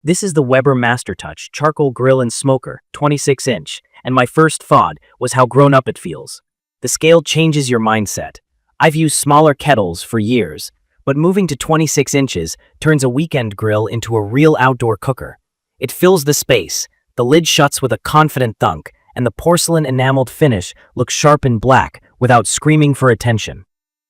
This is the Weber MasterTouch Charcoal Grill and Smoker, 26-inch, and my first thought was how grown up it feels. The scale changes your mindset. I've used smaller kettles for years, but moving to 26 inches turns a weekend grill into a real outdoor cooker. It fills the space, the lid shuts with a confident thunk, and the porcelain-enameled finish looks sharp and black without screaming for attention.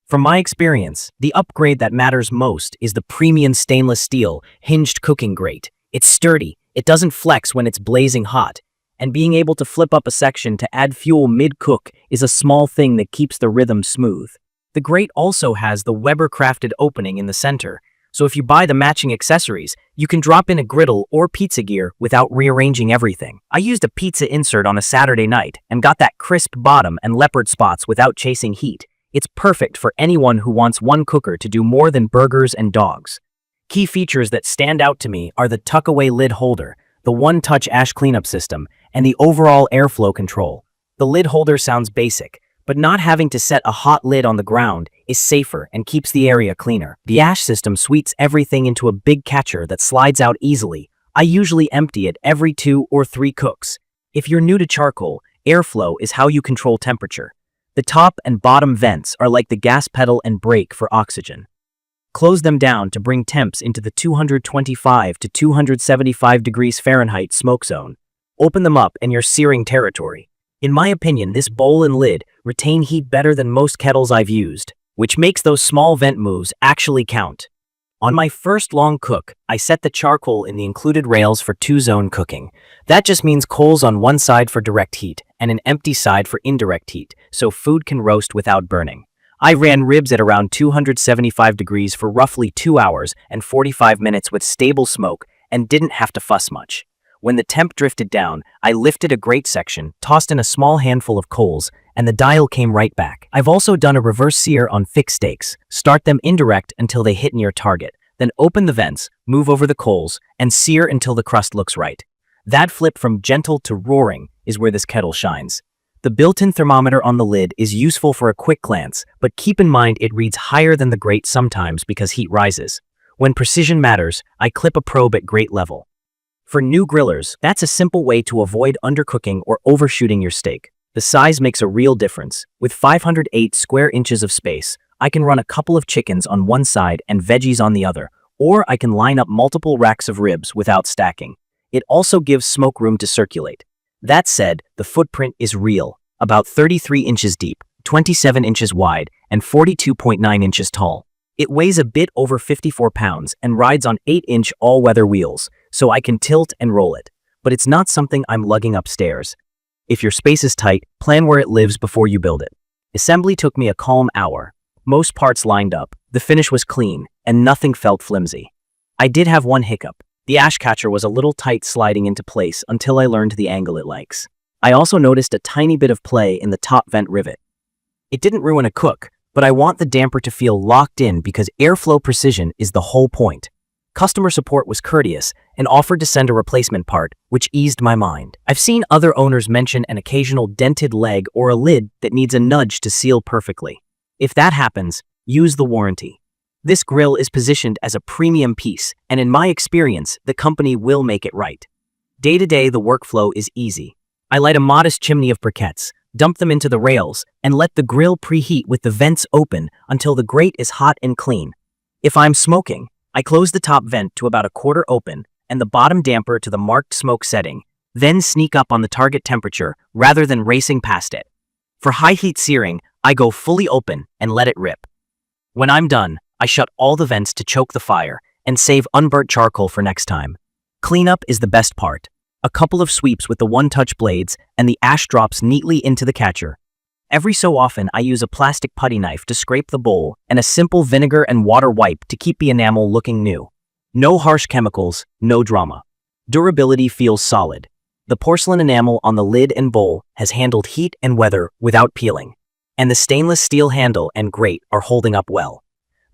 From my experience, the upgrade that matters most is the premium stainless steel hinged cooking grate. It's sturdy, it doesn't flex when it's blazing hot, and being able to flip up a section to add fuel mid-cook is a small thing that keeps the rhythm smooth. The grate also has the Weber-crafted opening in the center, so if you buy the matching accessories, you can drop in a griddle or pizza gear without rearranging everything. I used a pizza insert on a Saturday night and got that crisp bottom and leopard spots without chasing heat. It's perfect for anyone who wants one cooker to do more than burgers and dogs. Key features that stand out to me are the tuck-away lid holder, the one-touch ash cleanup system, and the overall airflow control. The lid holder sounds basic, but not having to set a hot lid on the ground is safer and keeps the area cleaner. The ash system sweeps everything into a big catcher that slides out easily. I usually empty it every 2 or 3 cooks. If you're new to charcoal, airflow is how you control temperature. The top and bottom vents are like the gas pedal and brake for oxygen. Close them down to bring temps into the 225 to 275 degrees Fahrenheit smoke zone. Open them up and you're searing territory. In my opinion, this bowl and lid retain heat better than most kettles I've used, which makes those small vent moves actually count. On my first long cook, I set the charcoal in the included rails for 2-zone cooking. That just means coals on one side for direct heat and an empty side for indirect heat, so food can roast without burning. I ran ribs at around 275 degrees for roughly 2 hours and 45 minutes with stable smoke and didn't have to fuss much. When the temp drifted down, I lifted a grate section, tossed in a small handful of coals, and the dial came right back. I've also done a reverse sear on thick steaks. Start them indirect until they hit near target. Then open the vents, move over the coals, and sear until the crust looks right. That flip from gentle to roaring is where this kettle shines. The built-in thermometer on the lid is useful for a quick glance, but keep in mind it reads higher than the grate sometimes because heat rises. When precision matters, I clip a probe at grate level. For new grillers, that's a simple way to avoid undercooking or overshooting your steak. The size makes a real difference. With 508 square inches of space, I can run a couple of chickens on one side and veggies on the other, or I can line up multiple racks of ribs without stacking. It also gives smoke room to circulate. That said, the footprint is real, about 33 inches deep, 27 inches wide, and 42.9 inches tall. It weighs a bit over 54 pounds and rides on 8-inch all-weather wheels, so I can tilt and roll it. But it's not something I'm lugging upstairs. If your space is tight, plan where it lives before you build it. Assembly took me a calm hour. Most parts lined up, the finish was clean, and nothing felt flimsy. I did have one hiccup. The ash catcher was a little tight sliding into place until I learned the angle it likes. I also noticed a tiny bit of play in the top vent rivet. It didn't ruin a cook, but I want the damper to feel locked in because airflow precision is the whole point. Customer support was courteous and offered to send a replacement part, which eased my mind. I've seen other owners mention an occasional dented leg or a lid that needs a nudge to seal perfectly. If that happens, use the warranty. This grill is positioned as a premium piece, and in my experience, the company will make it right. Day-to-day, the workflow is easy. I light a modest chimney of briquettes, dump them into the rails, and let the grill preheat with the vents open until the grate is hot and clean. If I'm smoking, I close the top vent to about a quarter open and the bottom damper to the marked smoke setting, then sneak up on the target temperature rather than racing past it. For high-heat searing, I go fully open and let it rip. When I'm done, I shut all the vents to choke the fire and save unburnt charcoal for next time. Cleanup is the best part. A couple of sweeps with the one-touch blades and the ash drops neatly into the catcher. Every so often, I use a plastic putty knife to scrape the bowl and a simple vinegar and water wipe to keep the enamel looking new. No harsh chemicals, no drama. Durability feels solid. The porcelain enamel on the lid and bowl has handled heat and weather without peeling, and the stainless steel handle and grate are holding up well.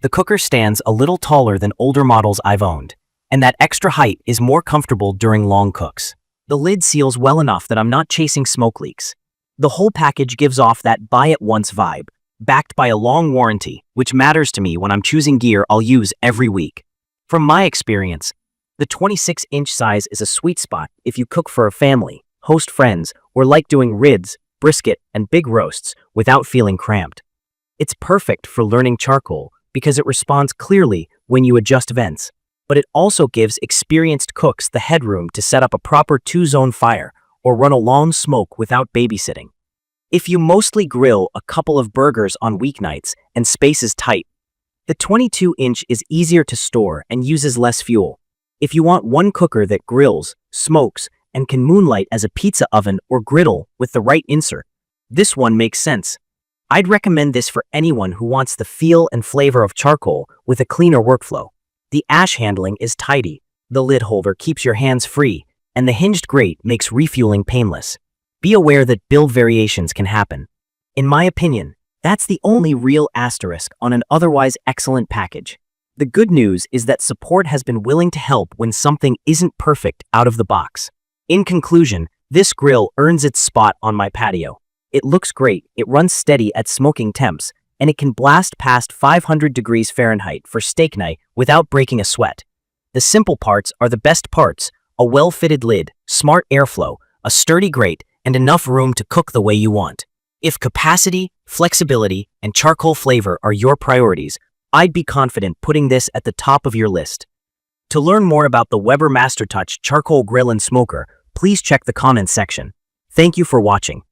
The cooker stands a little taller than older models I've owned, and that extra height is more comfortable during long cooks. The lid seals well enough that I'm not chasing smoke leaks. The whole package gives off that buy-it-once vibe, backed by a long warranty, which matters to me when I'm choosing gear I'll use every week. From my experience, The 26-inch size is a sweet spot if you cook for a family, host friends, or like doing ribs, brisket, and big roasts without feeling cramped. It's perfect for learning charcoal because it responds clearly when you adjust vents, but it also gives experienced cooks the headroom to set up a proper two-zone fire or run a long smoke without babysitting. If you mostly grill a couple of burgers on weeknights and space is tight, the 22-inch is easier to store and uses less fuel. If you want one cooker that grills, smokes, and can moonlight as a pizza oven or griddle with the right insert, this one makes sense. I'd recommend this for anyone who wants the feel and flavor of charcoal with a cleaner workflow. The ash handling is tidy, the lid holder keeps your hands free, and the hinged grate makes refueling painless. Be aware that build variations can happen. In my opinion, that's the only real asterisk on an otherwise excellent package. The good news is that support has been willing to help when something isn't perfect out of the box. In conclusion, this grill earns its spot on my patio. It looks great, it runs steady at smoking temps, and it can blast past 500 degrees Fahrenheit for steak night without breaking a sweat. The simple parts are the best parts: a well-fitted lid, smart airflow, a sturdy grate, and enough room to cook the way you want. If capacity, flexibility, and charcoal flavor are your priorities, I'd be confident putting this at the top of your list. To learn more about the Weber MasterTouch Charcoal Grill and Smoker, please check the comments section. Thank you for watching.